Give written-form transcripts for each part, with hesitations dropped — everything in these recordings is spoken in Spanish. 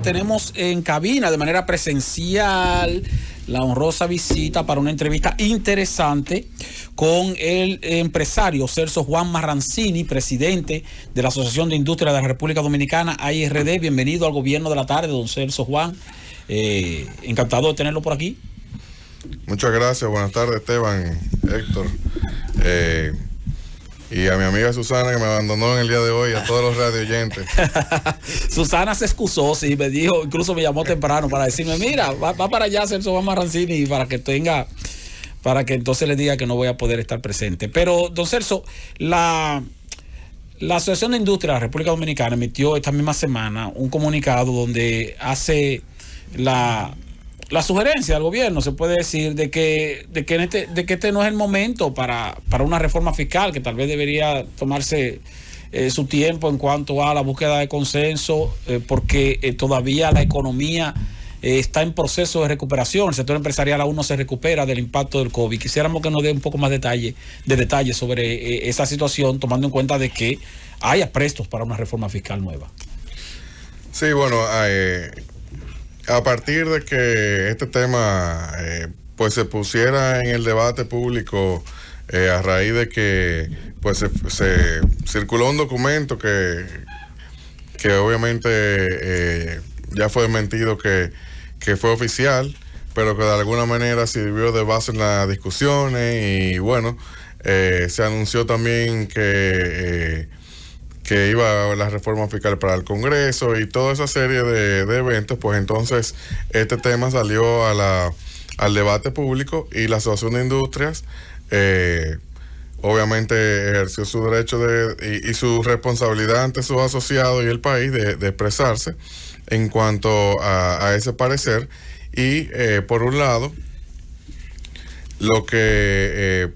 tenemos en cabina de manera presencial la honrosa visita para una entrevista interesante con el empresario Celso Juan Marrancini, presidente de la Asociación de Industria de la República Dominicana, AIRD. Bienvenido al Gobierno de la Tarde, don Celso Juan. Encantado de tenerlo por aquí. Muchas gracias, buenas tardes, Esteban, Héctor, y a mi amiga Susana, que me abandonó en el día de hoy, a todos los radioyentes. Susana se excusó, sí, me dijo, incluso me llamó temprano para decirme, mira, va para allá Celso Juan Marrancini, para que entonces le diga que no voy a poder estar presente. Pero, don Celso, la Asociación de Industria de la República Dominicana emitió esta misma semana un comunicado donde hace la sugerencia al gobierno, se puede decir, de que este no es el momento para una reforma fiscal, que tal vez debería tomarse su tiempo en cuanto a la búsqueda de consenso, porque todavía la economía está en proceso de recuperación. El sector empresarial aún no se recupera del impacto del COVID. Quisiéramos que nos dé un poco más de detalle sobre esa situación, tomando en cuenta de que hay aprestos para una reforma fiscal nueva. Sí, bueno, a partir de que este tema pues se pusiera en el debate público, a raíz de que pues se circuló un documento que obviamente ya fue desmentido que fue oficial, pero que de alguna manera sirvió de base en las discusiones. Y bueno, se anunció también que iba la reforma fiscal para el Congreso y toda esa serie de eventos. Pues entonces este tema salió al debate público, y la Asociación de Industrias obviamente ejerció su derecho y su responsabilidad ante sus asociados y el país de expresarse en cuanto a ese parecer. Y por un lado, lo que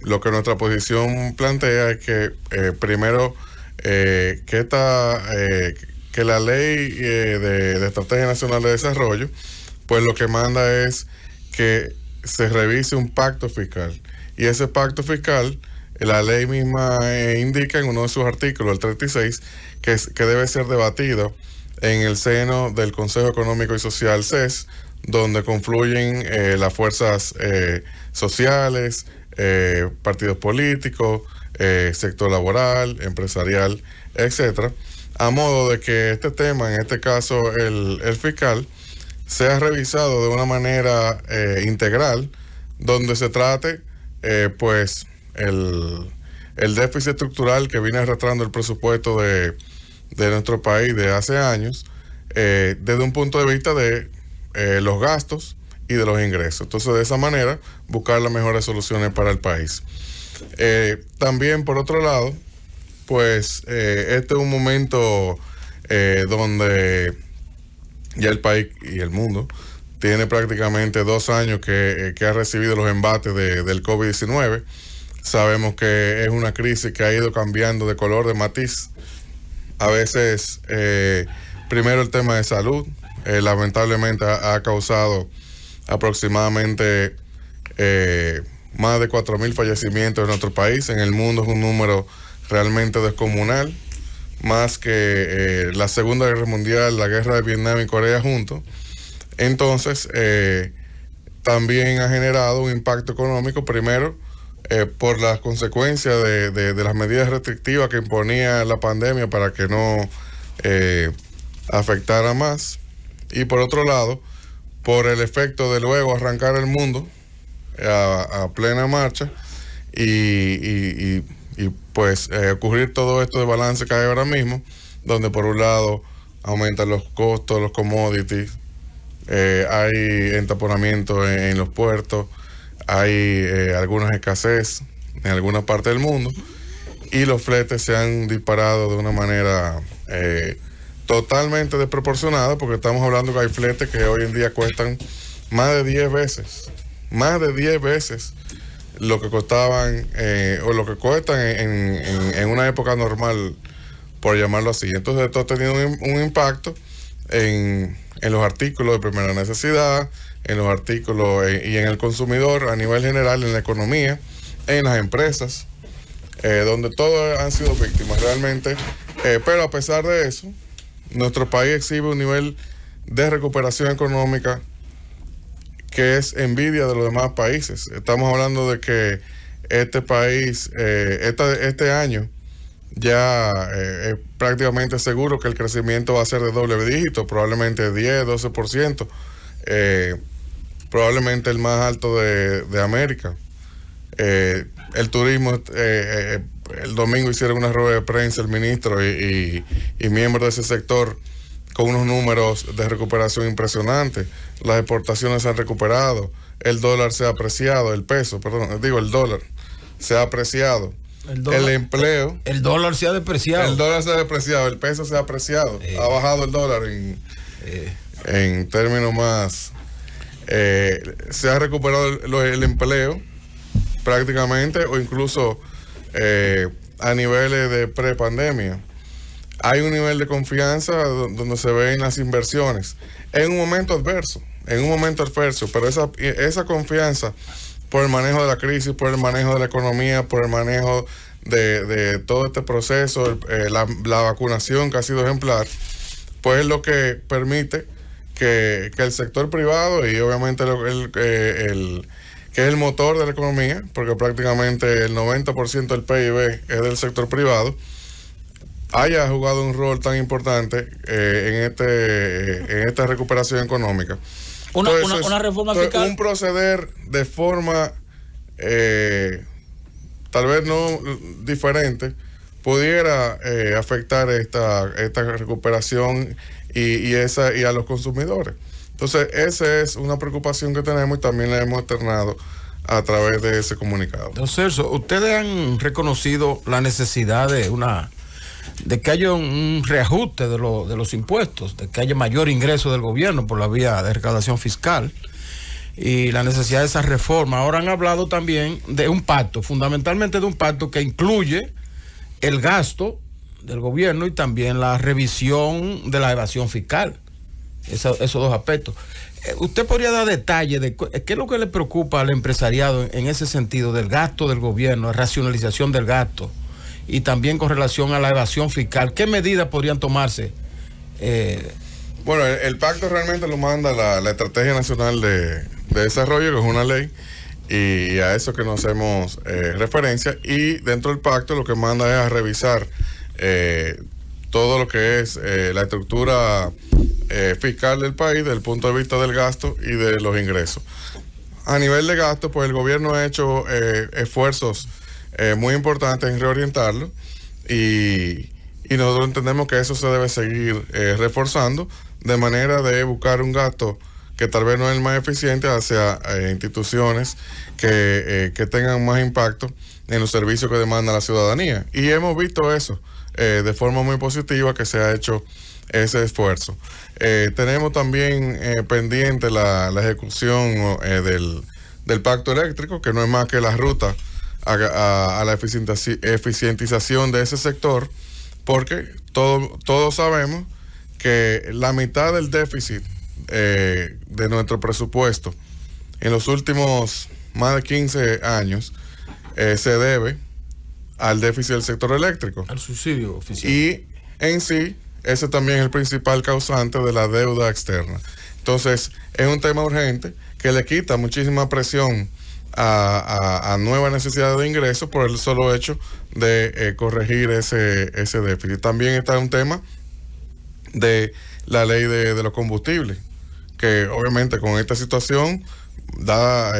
nuestra posición plantea es que primero que la ley de Estrategia Nacional de Desarrollo, pues lo que manda es que se revise un pacto fiscal, y ese pacto fiscal, la ley misma indica en uno de sus artículos, el 36, que debe ser debatido en el seno del Consejo Económico y Social, CES, donde confluyen las fuerzas sociales, partidos políticos, sector laboral, empresarial, etcétera, a modo de que este tema, en este caso el fiscal, sea revisado de una manera integral, donde se trate pues el déficit estructural que viene arrastrando el presupuesto de nuestro país de hace años, desde un punto de vista de los gastos y de los ingresos. Entonces, de esa manera, buscar las mejores soluciones para el país. También, por otro lado, pues este es un momento donde ya el país y el mundo tiene prácticamente 2 años que ha recibido los embates del COVID-19. Sabemos que es una crisis que ha ido cambiando de color, de matiz. A veces, primero el tema de salud, lamentablemente ha causado aproximadamente más de 4.000 fallecimientos en nuestro país. En el mundo es un número realmente descomunal, más que la Segunda Guerra Mundial, la Guerra de Vietnam y Corea juntos. Entonces, también ha generado un impacto económico, primero por las consecuencias de las medidas restrictivas que imponía la pandemia para que no afectara más, y por otro lado, por el efecto de luego arrancar el mundo a plena marcha y pues ocurrir todo esto de balance que hay ahora mismo, donde por un lado aumentan los costos, los commodities, hay entaponamiento en los puertos, hay algunas escasez en alguna parte del mundo, y los fletes se han disparado de una manera totalmente desproporcionada, porque estamos hablando que hay fletes que hoy en día cuestan más de 10 veces lo que costaban o lo que cuestan en una época normal, por llamarlo así. Entonces esto ha tenido un impacto en los artículos de primera necesidad, en los artículos y en el consumidor a nivel general, en la economía, en las empresas, donde todos han sido víctimas realmente. Pero a pesar de eso, nuestro país exhibe un nivel de recuperación económica que es envidia de los demás países. Estamos hablando de que este país, este año, ya es prácticamente seguro que el crecimiento va a ser de doble dígito, probablemente 10, 12%, probablemente el más alto de América. El turismo, el domingo hicieron una rueda de prensa el ministro y miembros de ese sector con unos números de recuperación impresionantes. Las exportaciones se han recuperado, el dólar se ha apreciado, el dólar se ha apreciado. El empleo. El dólar se ha depreciado. El dólar se ha depreciado, el peso se ha apreciado. Ha bajado el dólar en términos más. Se ha recuperado el empleo prácticamente, o incluso a niveles de prepandemia. Hay un nivel de confianza donde se ven las inversiones en un momento adverso, pero esa confianza por el manejo de la crisis, por el manejo de la economía, por el manejo de todo este proceso, la vacunación que ha sido ejemplar, pues es lo que permite que el sector privado y obviamente que es el motor de la economía, porque prácticamente el 90% del PIB es del sector privado, haya jugado un rol tan importante en esta recuperación económica. Una reforma fiscal. Un proceder de forma tal vez no diferente pudiera afectar esta recuperación y a los consumidores. Entonces, esa es una preocupación que tenemos y también la hemos externado a través de ese comunicado. Don Celso, ustedes han reconocido la necesidad de que haya un reajuste de los impuestos, de que haya mayor ingreso del gobierno por la vía de recaudación fiscal y la necesidad de esa reforma. Ahora han hablado también de un pacto, fundamentalmente de un pacto que incluye el gasto del gobierno y también la revisión de la evasión fiscal. Esos dos aspectos. ¿Usted podría dar detalles de qué es lo que le preocupa al empresariado en ese sentido del gasto del gobierno, la racionalización del gasto y también con relación a la evasión fiscal? ¿Qué medidas podrían tomarse? Bueno, el pacto realmente lo manda la Estrategia Nacional de Desarrollo, que es una ley, y a eso que nos hacemos referencia, y dentro del pacto lo que manda es a revisar todo lo que es la estructura fiscal del país desde el punto de vista del gasto y de los ingresos. A nivel de gasto, pues el gobierno ha hecho esfuerzos muy importantes en reorientarlo y nosotros entendemos que eso se debe seguir reforzando de manera de buscar un gasto que tal vez no es el más eficiente hacia instituciones que tengan más impacto en los servicios que demanda la ciudadanía. Y hemos visto eso de forma muy positiva, que se ha hecho ese esfuerzo. Tenemos también pendiente la ejecución del pacto eléctrico, que no es más que la ruta a la eficientización de ese sector, porque todos sabemos que la mitad del déficit de nuestro presupuesto en los últimos más de 15 años se debe al déficit del sector eléctrico. Al subsidio oficial. Y en sí, ese también es el principal causante de la deuda externa. Entonces, es un tema urgente que le quita muchísima presión a nuevas necesidades de ingresos por el solo hecho de corregir ese déficit. También está un tema de la ley de los combustibles, que obviamente con esta situación a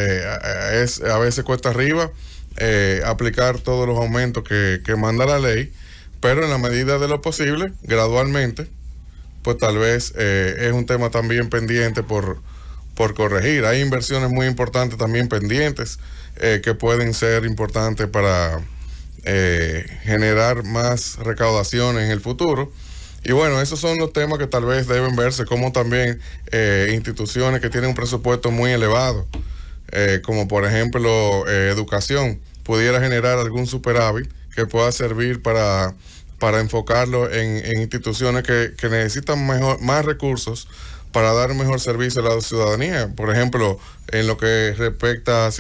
veces cuesta arriba aplicar todos los aumentos que manda la ley, pero en la medida de lo posible, gradualmente, pues tal vez es un tema también pendiente por corregir. Hay inversiones muy importantes también pendientes que pueden ser importantes para generar más recaudaciones en el futuro. Y bueno, esos son los temas que tal vez deben verse, como también instituciones que tienen un presupuesto muy elevado, como por ejemplo educación, pudiera generar algún superávit que pueda servir para enfocarlo en instituciones que necesitan más recursos para dar un mejor servicio a la ciudadanía, por ejemplo, en lo que respecta a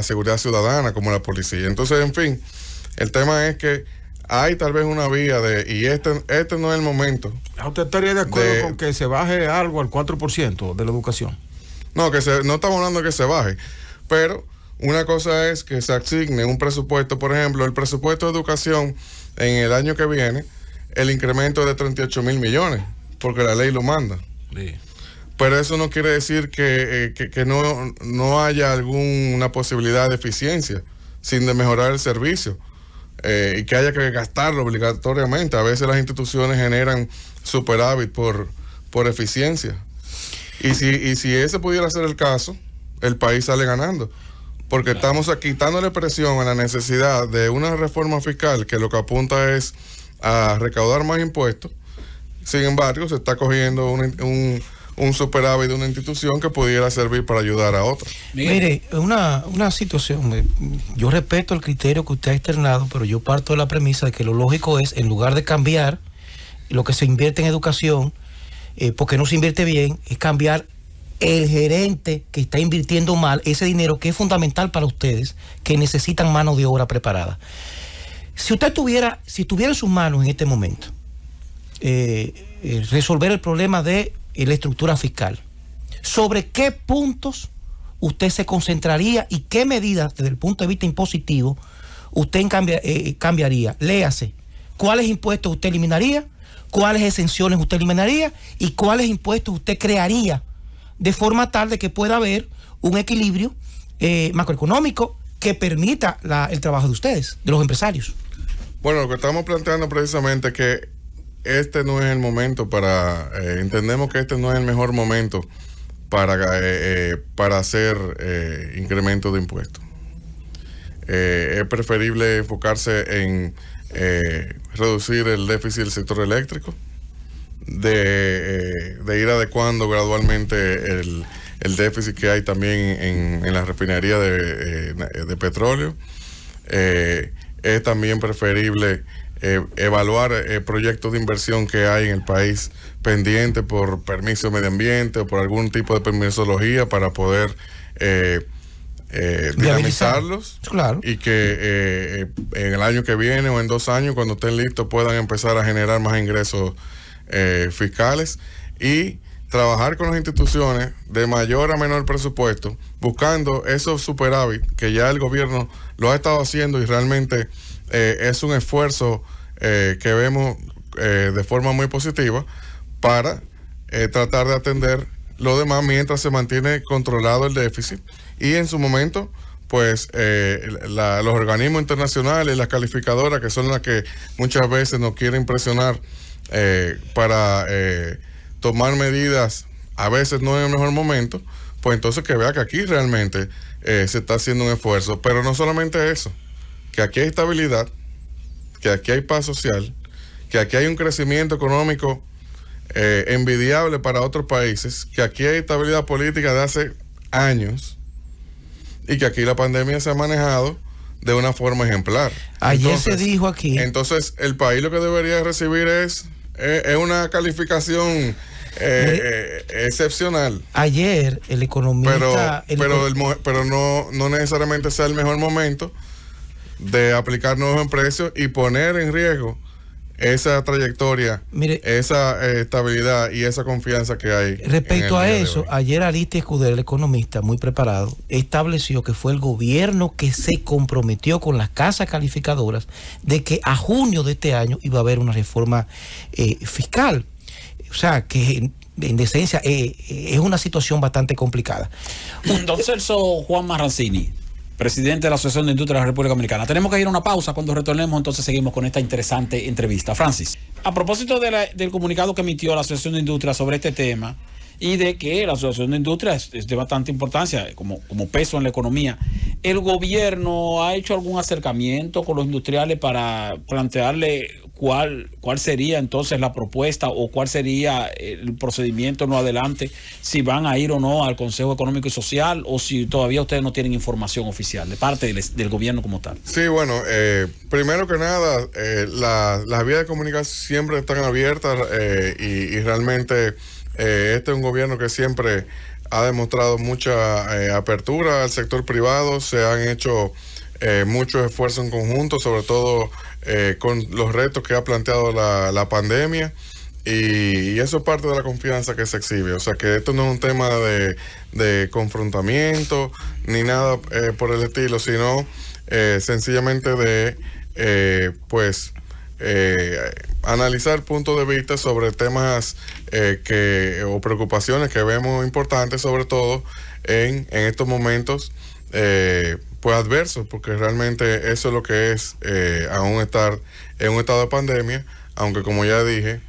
seguridad ciudadana, como la policía. Entonces, en fin, el tema es que hay tal vez una vía y este no es el momento. ¿Usted estaría de acuerdo con que se baje algo al 4% de la educación? No, no estamos hablando de que se baje, pero una cosa es que se asigne un presupuesto, por ejemplo, el presupuesto de educación en el año que viene, el incremento es de 38,000 millones, porque la ley lo manda. Sí. Pero eso no quiere decir que no haya alguna posibilidad de eficiencia, sin de mejorar el servicio, y que haya que gastarlo obligatoriamente. A veces las instituciones generan superávit por eficiencia. Y si ese pudiera ser el caso, el país sale ganando. Porque estamos quitándole presión a la necesidad de una reforma fiscal que lo que apunta es a recaudar más impuestos. Sin embargo, se está cogiendo un superávit de una institución que pudiera servir para ayudar a otra. Mire, una situación, yo respeto el criterio que usted ha externado, pero yo parto de la premisa de que lo lógico es, en lugar de cambiar lo que se invierte en educación, porque no se invierte bien, es cambiar el gerente que está invirtiendo mal ese dinero que es fundamental para ustedes, que necesitan mano de obra preparada. Si estuviera en sus manos en este momento, resolver el problema de la estructura fiscal, ¿sobre qué puntos usted se concentraría y qué medidas desde el punto de vista impositivo usted cambiaría? Léase, ¿cuáles impuestos usted eliminaría? ¿Cuáles exenciones usted eliminaría? ¿Y cuáles impuestos usted crearía? De forma tal de que pueda haber un equilibrio macroeconómico que permita el trabajo de ustedes, de los empresarios. Bueno, lo que estamos planteando precisamente es que este no es el momento entendemos que este no es el mejor momento para hacer incremento de impuestos. Es preferible enfocarse en reducir el déficit del sector eléctrico, de ir adecuando gradualmente el déficit que hay también en la refinería de petróleo. Es también preferible evaluar proyectos de inversión que hay en el país pendiente por permiso de medio ambiente o por algún tipo de permisología para poder dinamizarlos, claro. Y que en el año que viene o en 2 años, cuando estén listos, puedan empezar a generar más ingresos fiscales, y trabajar con las instituciones de mayor a menor presupuesto, buscando esos superávit que ya el gobierno lo ha estado haciendo, y realmente es un esfuerzo que vemos de forma muy positiva para tratar de atender lo demás mientras se mantiene controlado el déficit. Y en su momento, pues los organismos internacionales, las calificadoras, que son las que muchas veces nos quieren presionar para tomar medidas, a veces no en el mejor momento, pues entonces que vea que aquí realmente se está haciendo un esfuerzo. Pero no solamente eso, que aquí hay estabilidad, que aquí hay paz social, que aquí hay un crecimiento económico envidiable para otros países, que aquí hay estabilidad política de hace años, y que aquí la pandemia se ha manejado de una forma ejemplar. Ayer se dijo aquí. Entonces, el país lo que debería recibir es una calificación excepcional. Ayer el economista... Pero no necesariamente sea el mejor momento de aplicar nuevos precios y poner en riesgo esa trayectoria, mire, esa estabilidad y esa confianza que hay. Respecto a eso, ayer Aristides Escudero, el economista muy preparado, estableció que fue el gobierno que se comprometió con las casas calificadoras de que a junio de este año iba a haber una reforma fiscal. O sea, que en esencia es una situación bastante complicada. Don Celso Juan Marrancini, presidente de la Asociación de Industria de la República Dominicana. Tenemos que ir a una pausa. Cuando retornemos, entonces seguimos con esta interesante entrevista. Francis, a propósito del comunicado que emitió la Asociación de Industria sobre este tema, y de que la Asociación de Industria es de bastante importancia como peso en la economía, ¿el gobierno ha hecho algún acercamiento con los industriales para plantearle cuál sería entonces la propuesta o cuál sería el procedimiento no adelante, si van a ir o no al Consejo Económico y Social, o si todavía ustedes no tienen información oficial de parte del gobierno como tal? Sí, bueno, primero que nada, las vías de comunicación siempre están abiertas, y realmente este es un gobierno que siempre ha demostrado mucha apertura al sector privado. Se han hecho muchos esfuerzos en conjunto, sobre todo con los retos que ha planteado la pandemia. Y eso es parte de la confianza que se exhibe. O sea, que esto no es un tema de confrontamiento ni nada por el estilo, sino sencillamente de, analizar puntos de vista sobre temas o preocupaciones que vemos importantes, sobre todo en estos momentos adversos, porque realmente eso es lo que es aún estar en un estado de pandemia, aunque como ya dije,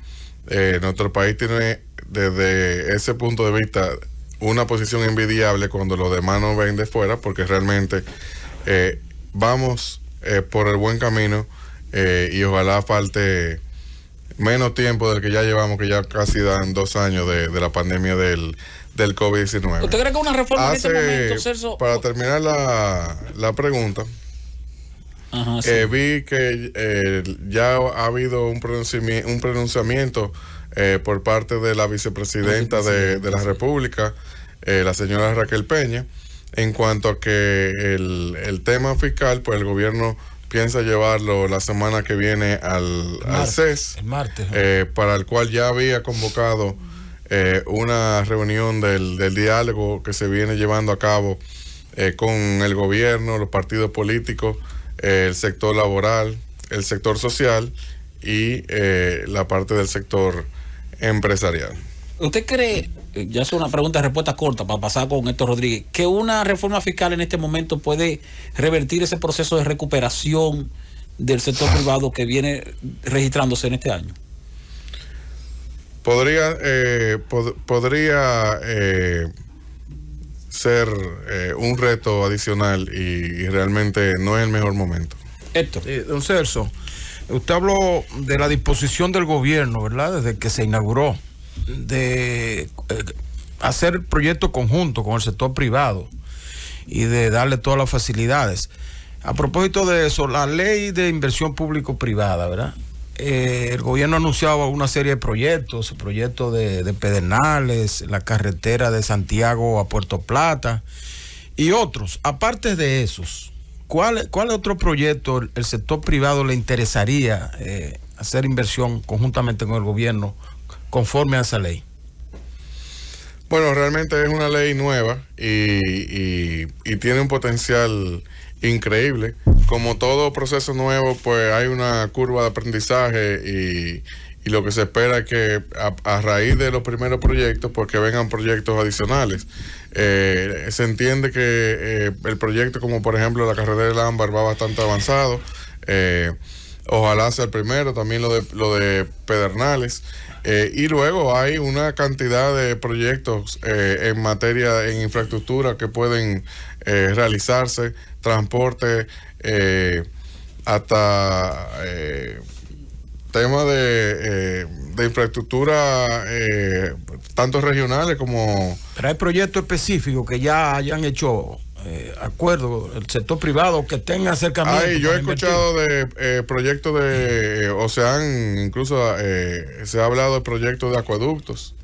nuestro país tiene desde ese punto de vista una posición envidiable cuando los demás nos ven de fuera, porque realmente vamos por el buen camino y ojalá falte menos tiempo del que ya llevamos, que ya casi dan 2 años de la pandemia del COVID-19. ¿Usted cree que una reforma en este momento, Celso? Para terminar la pregunta, ajá, sí. vi que ya ha habido un pronunciamiento por parte de la vicepresidenta de la República, la señora Raquel Peña, en cuanto a que el tema fiscal, pues el gobierno piensa llevarlo la semana que viene al CES, el martes, para el cual ya había convocado una reunión del diálogo que se viene llevando a cabo con el gobierno, los partidos políticos, el sector laboral, el sector social y la parte del sector empresarial. ¿Usted cree, ya es una pregunta de respuesta corta para pasar con Héctor Rodríguez, que una reforma fiscal en este momento puede revertir ese proceso de recuperación del sector privado que viene registrándose en este año? Podría ser un reto adicional y realmente no es el mejor momento. Héctor. Don Celso, usted habló de la disposición del gobierno, ¿verdad? Desde que se inauguró, de hacer proyectos conjuntos con el sector privado y de darle todas las facilidades. A propósito de eso, la ley de inversión público-privada, ¿verdad? El gobierno anunciaba una serie de proyectos, de Pedernales, la carretera de Santiago a Puerto Plata y otros. Aparte de esos, ¿cuál otro proyecto el sector privado le interesaría hacer inversión conjuntamente con el gobierno conforme a esa ley? Bueno, realmente es una ley nueva y tiene un potencial increíble. Como todo proceso nuevo, pues hay una curva de aprendizaje y lo que se espera es que a raíz de los primeros proyectos, pues que vengan proyectos adicionales. Se entiende que el proyecto, como por ejemplo la carretera del Ámbar, va bastante avanzado. Ojalá sea el primero, también lo de Pedernales. Y luego hay una cantidad de proyectos en materia, en infraestructura que pueden realizarse, transporte, hasta temas de infraestructura, tanto regionales como... Pero hay proyectos específicos que ya hayan hecho acuerdo el sector privado que tenga acercamiento. Yo he escuchado de proyectos incluso se ha hablado de proyectos de acueductos.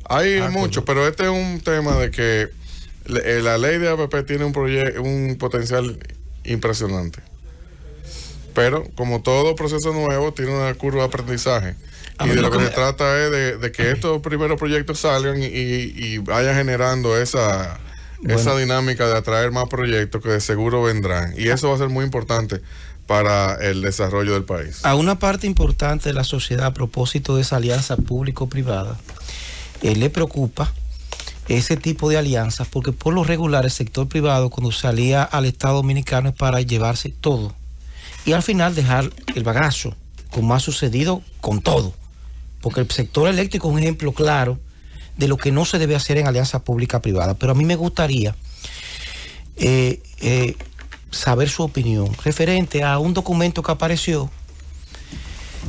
Hay muchos, pero este es un tema de que la ley de APP tiene un potencial impresionante. Pero como todo proceso nuevo tiene una curva de aprendizaje. Y de lo que se trata es de que estos primeros proyectos salgan y vayan generando esa dinámica de atraer más proyectos que de seguro vendrán. Y eso va a ser muy importante para el desarrollo del país. A una parte importante de la sociedad, a propósito de esa alianza público-privada, le preocupa ese tipo de alianzas, porque por lo regular el sector privado, cuando salía al Estado Dominicano, es para llevarse todo y al final dejar el bagazo, como ha sucedido con todo, porque el sector eléctrico es un ejemplo claro de lo que no se debe hacer en alianza pública-privada. Pero a mí me gustaría saber su opinión referente a un documento que apareció,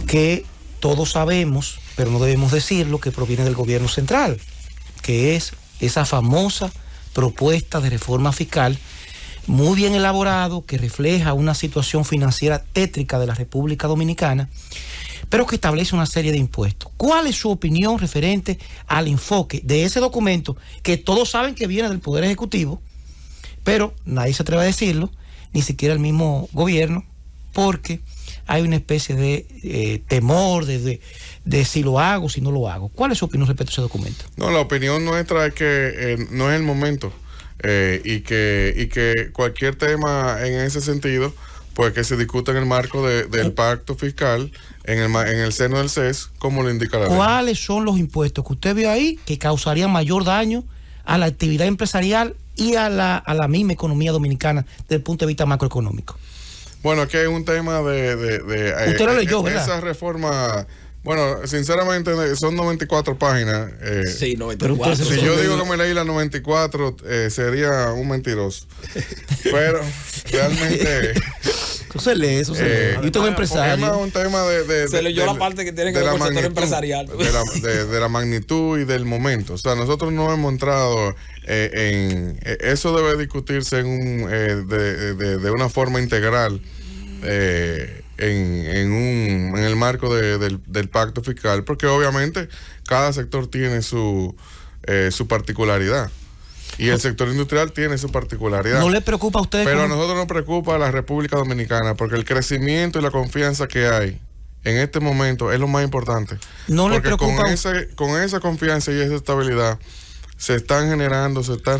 que todos sabemos, pero no debemos decirlo, que proviene del gobierno central, que es esa famosa propuesta de reforma fiscal, muy bien elaborado, que refleja una situación financiera tétrica de la República Dominicana, pero que establece una serie de impuestos. ¿Cuál es su opinión referente al enfoque de ese documento, que todos saben que viene del Poder Ejecutivo, pero nadie se atreve a decirlo, ni siquiera el mismo gobierno, porque hay una especie de temor de si lo hago, si no lo hago. ¿Cuál es su opinión respecto a ese documento? No, la opinión nuestra es que no es el momento y que cualquier tema en ese sentido, pues que se discuta en el marco del pacto fiscal, en el seno del CES, como lo indica la ley. ¿Cuáles son los impuestos que usted vio ahí que causarían mayor daño a la actividad empresarial y a la misma economía dominicana desde el punto de vista macroeconómico? Bueno, aquí hay un tema usted lo leyó, ¿verdad? Esa reforma, bueno, sinceramente son 94 páginas. Sí, 94. Pero si yo digo que me leí las 94, sería un mentiroso. Pero realmente... Eso se lee, eso se lee. Yo tengo empresario. Es un tema se leyó la parte que tiene que ver con el sector empresarial. De la magnitud y del momento. O sea, nosotros no hemos entrado en... Eso debe discutirse de una forma integral en el marco del pacto fiscal, porque obviamente cada sector tiene su particularidad. Y el sector industrial tiene su particularidad. ¿No le preocupa a ustedes? Pero a nosotros nos preocupa la República Dominicana, porque el crecimiento y la confianza que hay en este momento es lo más importante. ¿No le preocupa? Con esa confianza y esa estabilidad se están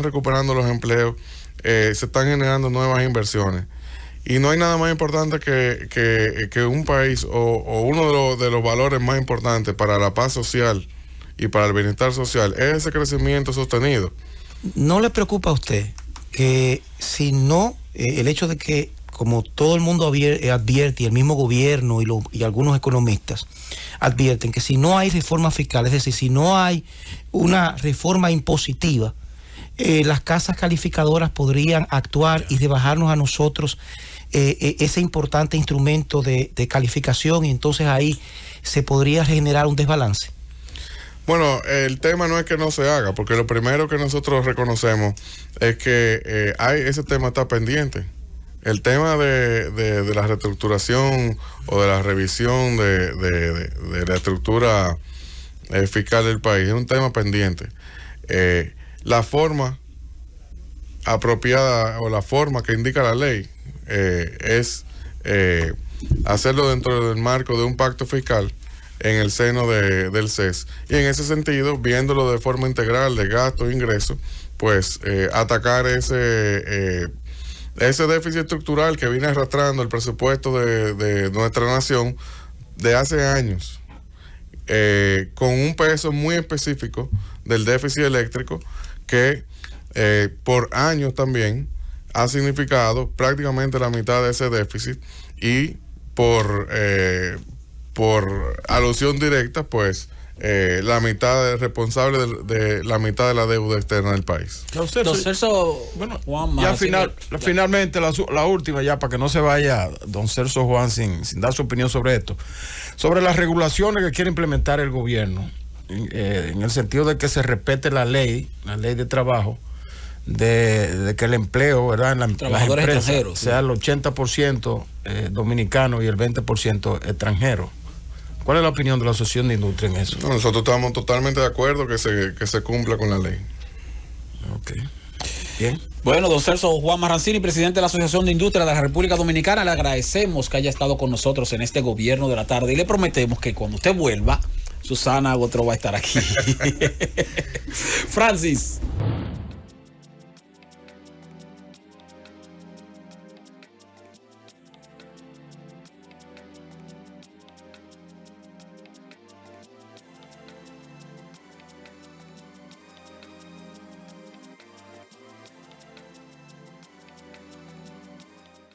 recuperando los empleos, se están generando nuevas inversiones. Y no hay nada más importante que un país o uno de los valores más importantes para la paz social y para el bienestar social es ese crecimiento sostenido. ¿No le preocupa a usted que si no, el hecho de que, como todo el mundo advierte, y el mismo gobierno y algunos economistas advierten, que si no hay reforma fiscal, es decir, si no hay una reforma impositiva, las casas calificadoras podrían actuar y rebajarnos a nosotros ese importante instrumento de calificación, y entonces ahí se podría generar un desbalance? Bueno, el tema no es que no se haga, porque lo primero que nosotros reconocemos es que ese tema está pendiente. El tema de la reestructuración o de la revisión de la estructura fiscal del país es un tema pendiente. La forma apropiada o la forma que indica la ley es hacerlo dentro del marco de un pacto fiscal en el seno del CES, y en ese sentido, viéndolo de forma integral de gasto e ingreso, pues atacar ese déficit estructural que viene arrastrando el presupuesto de nuestra nación de hace años, con un peso muy específico del déficit eléctrico que por años también ha significado prácticamente la mitad de ese déficit, y por alusión directa, pues la mitad responsable de la mitad de la deuda externa del país. Don Celso, bueno, Juan, ya finalmente la última, ya para que no se vaya don Celso Juan sin dar su opinión sobre esto, sobre las regulaciones que quiere implementar el gobierno, en el sentido de que se respete la ley de trabajo, de que el empleo, ¿verdad?, en las empresas sea el 80% dominicano y el 20% extranjero. ¿Cuál es la opinión de la Asociación de Industria en eso? No, nosotros estamos totalmente de acuerdo que se cumpla con la ley. Ok. Bien. Bueno, don Celso Juan Marrancini, presidente de la Asociación de Industria de la República Dominicana, le agradecemos que haya estado con nosotros en este gobierno de la tarde, y le prometemos que cuando usted vuelva, Susana Gotro va a estar aquí. Francis.